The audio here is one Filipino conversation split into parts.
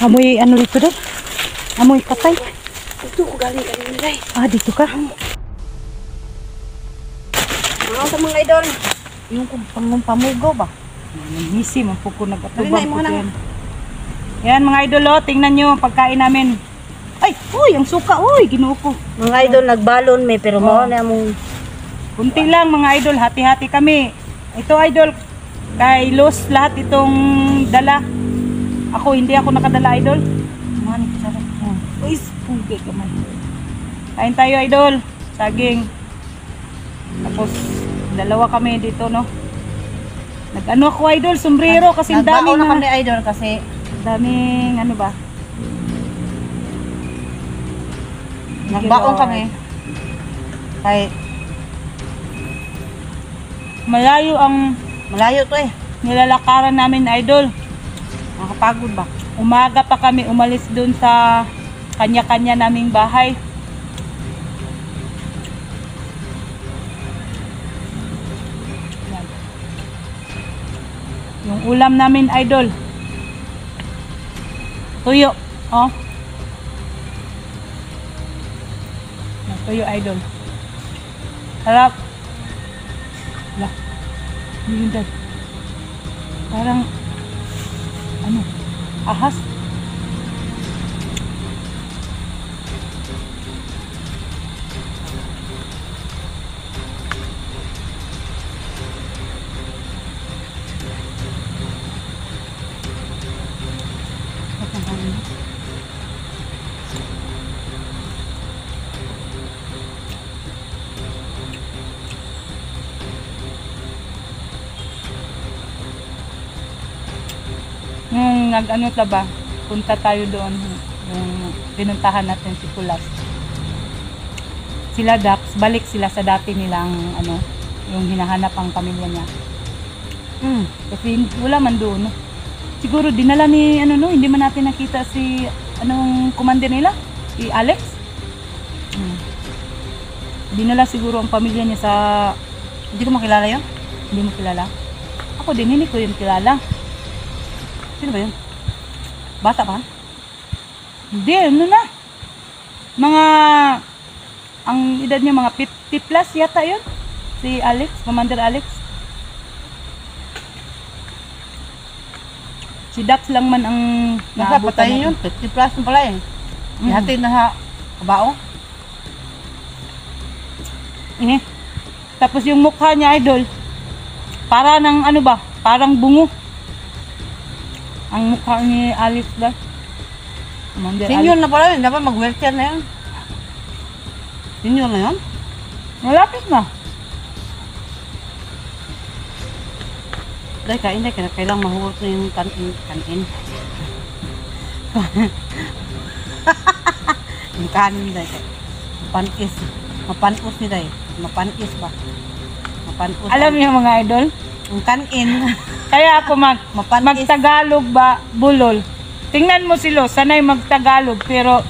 Amoy ano dito doon? Amoy patay. Dito ko galing kanina day. Ah, dito ka? Ano sa mga idol? Yung pamugaw ba? Nanghisi, magpuko nag-atubang ko yan. Yan mga idol, oh, tingnan nyo ang pagkain namin. Ay, uy, ang suka, uy, ginuo ko. Mga idol, nagbalon may pero mao na mong Kunti lang mga idol, hati-hati kami. Ito idol, kay Los lahat itong dala. Ako, hindi ako nakadala idol. Man, sarap. Uy, pugi ka man. Kain tayo idol, saging. Tapos, dalawa kami dito, no. Nag-ano ako idol, sombrero kasi daming na kami idol kasi daming ano ba? nagbaon kami. Kay malayo to nilalakaran namin idol. Nakakapagod ba? Umaga pa kami umalis dun sa kanya-kanya naming bahay. Yan. Yung ulam namin idol. Tuyo. Oh. Tuyo idol. Sarap. Lah. Yun dad. Parang ano? Ahas. Nung nag-ano ta ba, punta tayo doon, yung pinuntahan natin si Kulas. Sila Dax, balik sila sa dati nilang ano, yung hinahanap ang pamilya niya. Kasi wala man doon. Siguro dinala ni ano no, hindi man natin nakita si anong commander nila, si Alex. Dinala siguro ang pamilya niya sa, hindi ko makilala yun. Hindi mo kilala? Ako din, hindi ko yun kilala. Sino ba yun? Bata pa? Hindi, ano na? Mga, ang edad niya mga 50 plus yata yun. Si Alex, Commander Alex. Si Dax lang man ang naabutan natin. Yun, 50 plus na pala eh. Hati na sa kabao. Tapos yung mukha niya idol, para ng ano ba? Parang bungo. Ang mukha ni Alex ba? Senior na pala yun. Dapat mag-wheelchair na yun. Senior na yun? Malapit na. Dahil kain na. Kailang mahulot na yung kanin. Yung kanin dahil. Mapanis. Mapanos ni dahil. Mapanis ba? Mapanos. Alam niyo mga idol? Yung kanin. Kaya ako magtagalog ba, bulol. Tingnan mo sila, sanay magtagalog, pero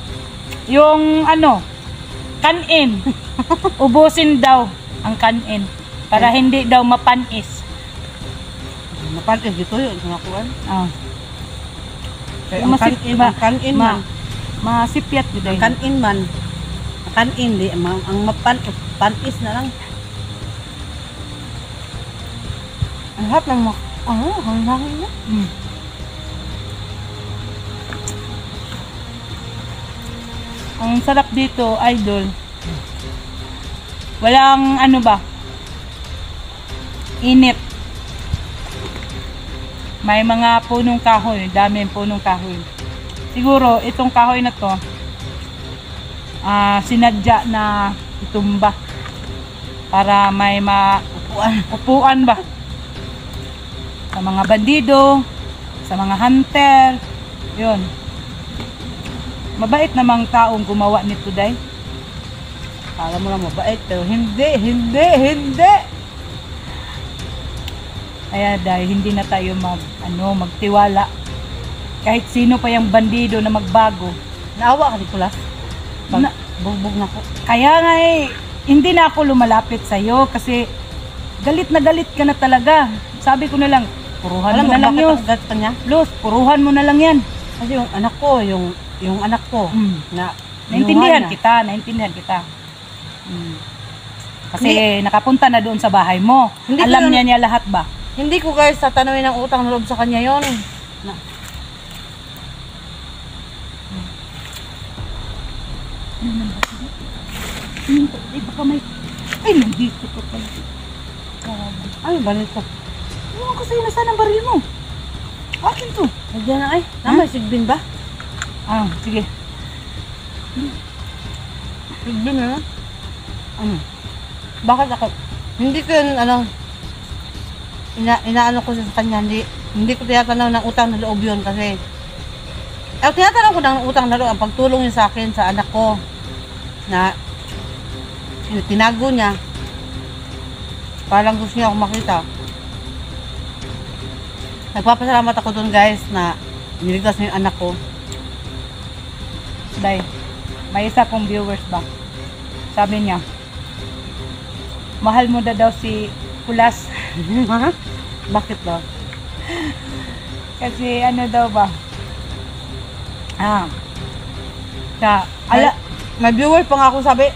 yung ano, kanin, ubusin daw ang kanin para hindi daw mapanis. Mapanis dito yun, mga kuwan. Kanin man. Masipyat yun dahil. Kanin man. Kanin di, ang mapanis na lang. Ang harap lang mo. Hanghangin na. Ang sarap dito, idol. Walang ano ba? Init. May mga punong kahoy, daming punong kahoy. Siguro itong kahoy na to sinadya na itumba para may upuan ba? Sa mga bandido, sa mga hunter, yun. Mabait namang taong gumawa nito, day. Kala mo lang mabait, pero hindi. Kaya dahil hindi na tayo magtiwala. Kahit sino pa yung bandido na magbago. Naawa ka ni Kulas? Bugbog na ko. Kaya nga hindi na ako lumalapit sa'yo kasi galit na galit ka na talaga. Sabi ko na lang, puruhan mo na lang yun. Los, puruhan mo na lang yan. Kasi yung anak ko, Mm. na Naintindihan kinuha naintindihan kita. Mm. Kasi nakapunta na doon sa bahay mo. Hindi ko Alam yun- niya lahat ba? Hindi ko guys tatanungin ng utang na loob sa kanya yon. Na, Ay, baka may... Ay, nandito ka pala. ay, balit ko. Ano kasi nasaan ang baril mo? Akin to. Nandiyan na ay. Namay sigbin ba? Ah, sige. Sigbin na. Bakit ako? Hindi ko yun, inaano ko sa kanya, hindi ko tinatanong ng utang na loob yun kasi tinatanong ko ng utang na loob ang pagtulong niya sa akin sa anak ko na tinago niya parang gusto niya ako makita. Nagpapasalamat ako dun guys na niligtas niya yung anak ko. Day, may isa kong viewers ba? Sabi niya, mahal mo daw si Kulas. Ha? Bakit ba? Kasi ano daw ba? May viewer pa nga ako sabi,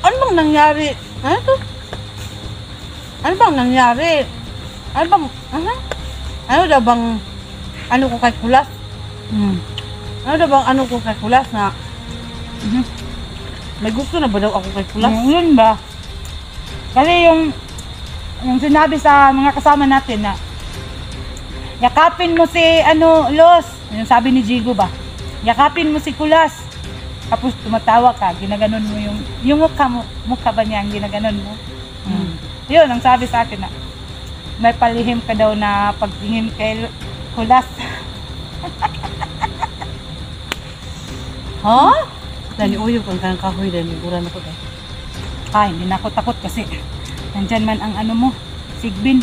ano bang nangyari? Ano to? Ano bang nangyari? Ano daw bang ano ko kay Kulas? Ano daw bang ano ko kay Kulas na may gusto na ba daw ako kay Kulas? Yun ba? Kasi yung sinabi sa mga kasama natin na yakapin mo si Los. Yung sabi ni Jigo ba? Yakapin mo si Kulas. Tapos tumatawa ka, ginaganon mo yung mukha ba niya ang ginaganon mo? Yun, ang sabi sa akin na may palihim ka daw na pagtingin kay Kulas. Ha? Dani uyo kung kanang kahoy dahil miguran ako dahil. Ay, hindi na ako takot kasi nandyan man ang mo, Sigbin.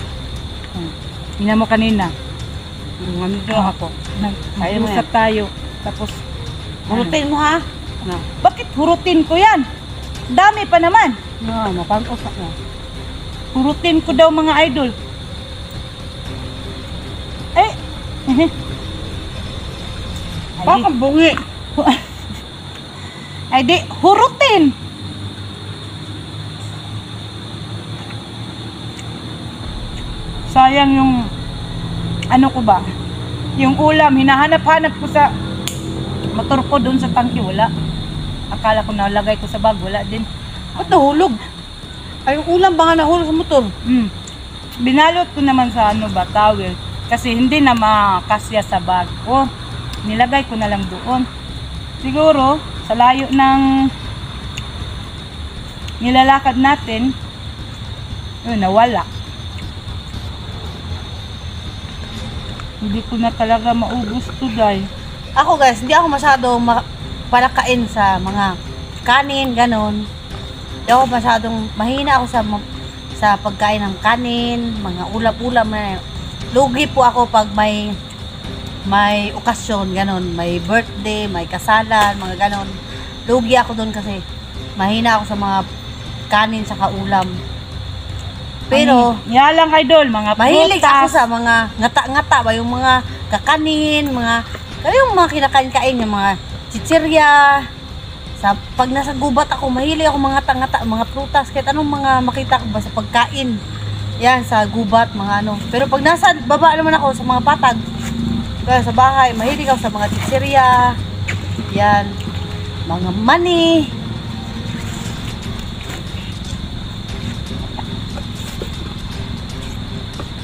Tingnan mo kanina, Nandito ako. nag-usap tayo. Tapos, Hurutin mo ha? Na, bakit hurutin ko yan? Dami pa naman. mapantos ako. Hurutin ko daw mga idol. Eh, Bakit bungi? ay di, hurutin. Sayang yung, ko ba? Yung ulam, hinahanap-hanap ko sa motor ko doon sa tangke, wala. Akala ko nalagay ko sa bag, wala din. Ba't nahulog? Ay, yung ulam ba nga nahulog sa motor? Binalot ko naman sa towel. Kasi hindi na makasya sa bag ko. Nilagay ko na lang doon. Siguro, sa layo ng nilalakad natin, yun, nawala. Hindi ko na talaga maubos to, dahil. Ako guys, hindi ako masyado palakain sa mga kanin, ganon. Hindi ako masyadong, mahina ako sa pagkain ng kanin, mga ulap-ulam na. Lugi po ako pag may okasyon, ganon. May birthday, may kasalan, mga ganon. Lugi ako doon kasi mahina ako sa mga kanin sa ulam. Pero, Yalang idol, mga mahilig ako prutas. sa mga ngata-ngata ba, yung mga kakanin, yung mga kinakain-kain, yung mga chichirya. Pag nasa gubat ako, mahilig ako mga ngata-ngata, mga prutas, kahit anong mga makita ko ba sa pagkain. Yan, sa gubat, mga ano. Pero pag nasa baba naman ako sa mga patag, kaya sa bahay, mahilig ako sa mga chichirya. Yan, mga mani.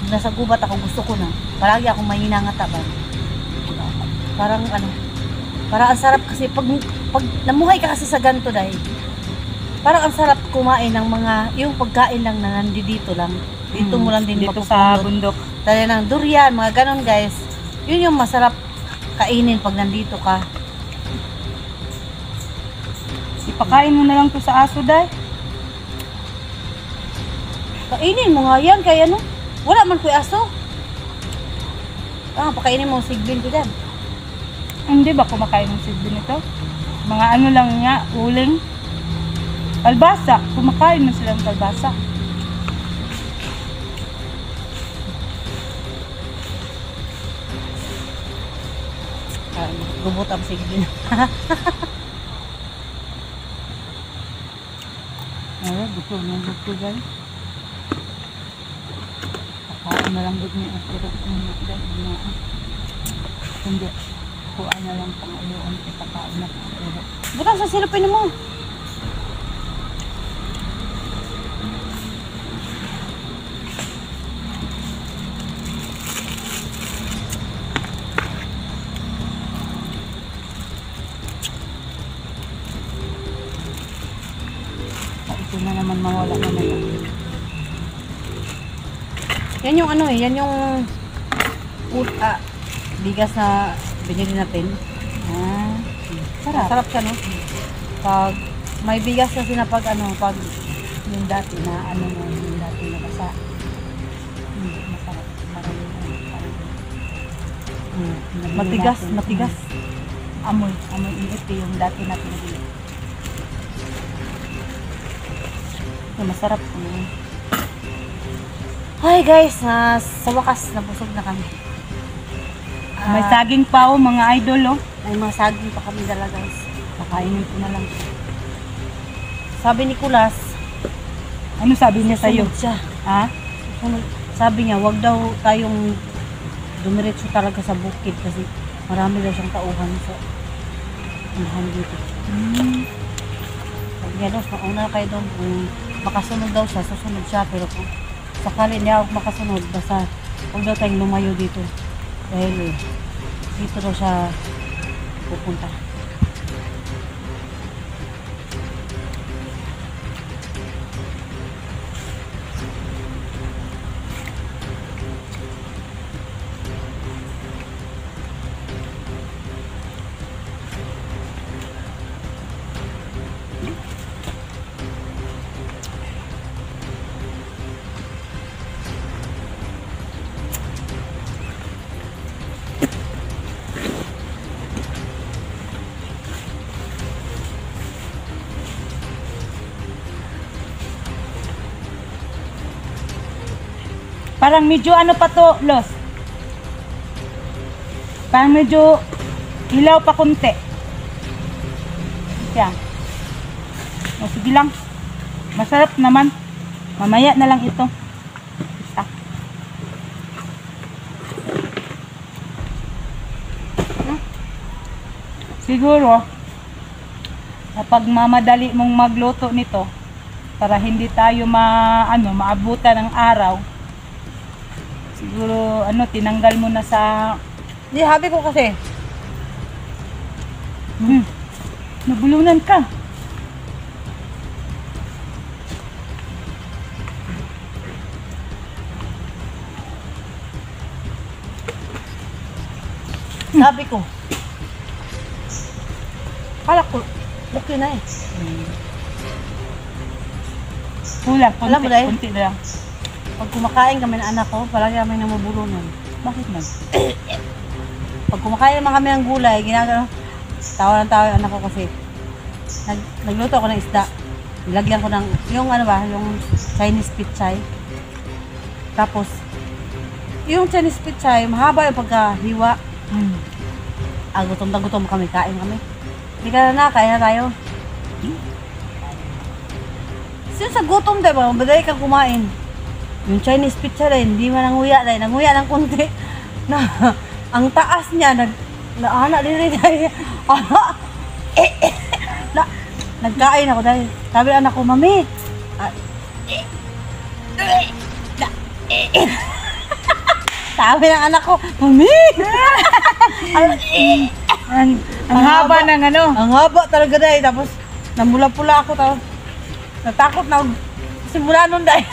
Nasa gubat ako, gusto ko na. Palagi akong mahina nga taban. Parang parang ang sarap kasi pag namuhay ka kasi sa ganito dahil parang ang sarap kumain ng yung pagkain lang na nandito lang. Dito mo lang din Dito sa mapupulot. bundok. Dahil ng durian, mga ganon guys. Yun yung masarap kainin pag nandito ka. Ipakain mo na lang to sa aso, dahil. Kainin mo nga yan, kaya wala man ko aso. Pakainin mo, sigbin ko dyan. Hindi ba kumakain ng Sigbin ito? Mga lang nga, uling. Kalbasa, kumakain na silang kalbasa. gubot ang sige din. Ay, gusto ng gusto guys. Kakain na lang din niya ang puro na. Hindi. Kuha na lang pang uloon at kakain na pang puro. Butang sa silupin mo. Ito na naman mawala na na yun. Yan yung ano eh, yan yung bigas na binili natin. Ah, sarap. Sarap siya, no? Pag may bigas kasi na pag ano, pag Yung dati na ano mo, yung dati na basa. Hindi masarap. Parang matigas, natin. matigas. Amoy init eh, yung dati natin nabili. Masarap. Hi guys, sa wakas nabusog na kami. May saging pa oh, mga idol oh. May mga saging pa kami dala guys. Kakainin ko na lang. Sabi ni Kulas, Ano sabi niya sa'yo? susunod siya. Ha? Susunod. Sabi niya, wag daw tayong dumiretso talaga sa bukid kasi marami daw siyang tauhan sa unahan dito. Sabi niya daw, mauna kayo doon. Kung makasunod daw siya, susunod siya. Pero kung sakali niya ako makasunod, basta huwag daw tayong lumayo dito. Dahil dito daw siya pupunta. Parang medyo ano pa to, Los? Parang medyo ilaw pa konti. Yan. O, sige lang. Masarap naman. Mamaya na lang ito. Isa. Siguro, kapag mamadali mong magluto nito, para hindi tayo maabutan ng araw, siguro, tinanggal mo na sa... Hindi, habi ko kasi. Nabulunan ka. Sabi ko. Kala ko, okay na eh. Kulang, Alam mo dahil? konti na lang. Pag kumakain kami ng anak ko, palagi kami namubulunan. Bakit man? Pag kumakain naman kami ng gulay, ginagano, tawa ng tawa yung anak ko kasi. Nagluto ako ng isda. Nilagyan ko ng, yung yung Chinese pichay. Tapos, yung Chinese pichay, mahaba yung pagkahiwa. Gutom na gutom kami, kain kami. Hindi ka na, kain na tayo. Sino sa gutom tayo, madali kang kumain. Yung Chinese pizza rin, hindi man nanguya dahil nanguya ng konti. Na, ang taas niya, naana din rin dahil. Nagkain ako dahil, sabi ng anak ko, Mami, sabi ng anak ko, Mami! Ang haba ng ano. Ang haba talaga dahil, tapos namula-pula ako, tapos natakot na ako. Simula nun dahil.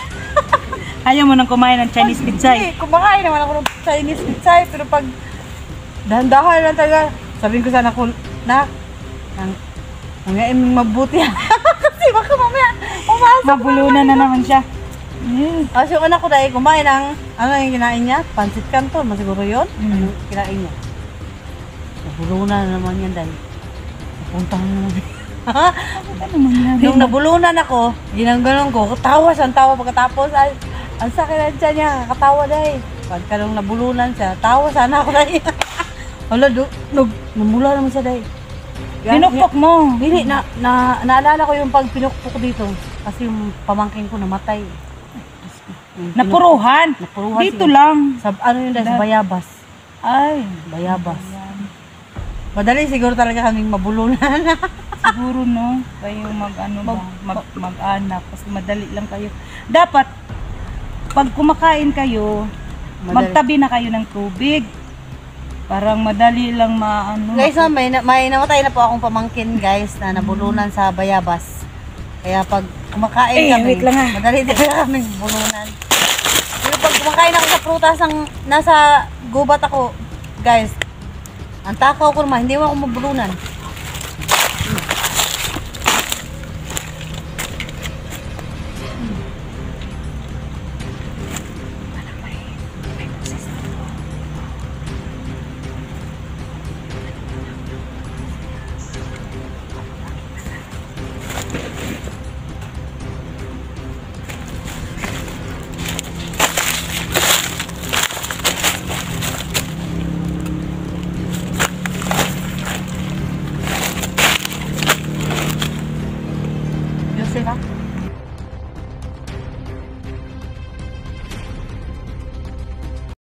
Ayaw mo nang kumain ng Chinese pizza. Hindi, kumakain naman ako ng Chinese pizza, pero pag dahan-dahan lang talaga, sabihin ko sa anak ko, Nak, nangain mabuti. Kasi baka mamaya, pumasok Nabulunan na naman siya. Kasi yung anak ko dahil kumain ng, ano yung kinain niya? Pancit canton, masiguro yun? Ano yung kinain niya? Nabulunan na naman yan dahil. Napuntahan na naman. Nung nabulunan ako, ginangganon ko, tawa siyang tawa pagkatapos. Ay, ang sakit na siya niya, katawa dahil. Pagka nung nabulunan siya, tawa sana ako dahil. Hala, namula naman sa day. Pinukpok mo. Hindi, naalala ko yung pag pinukpok ko dito. Kasi yung pamangkin ko namatay. Napuruhan. Napuruhan Dito siya. lang. Sa, ano yun dahil, sa Bayabas. Ay. Bayabas. Madali siguro talaga kaming mabulunan. Siguro no, kayo mag-anak kasi madali lang kayo. Dapat pag kumakain kayo, magtabi na kayo ng tubig. Parang madali lang Guys, may namatay na po akong pamangkin, guys, na nabulunan sa Bayabas. Kaya pag kumakain kami, wait lang, madali talaga kaming bulunan. Pero pag kumakain ako sa prutas nasa gubat ako, guys, ang takaw ko naman, hindi mo ako mabulunan.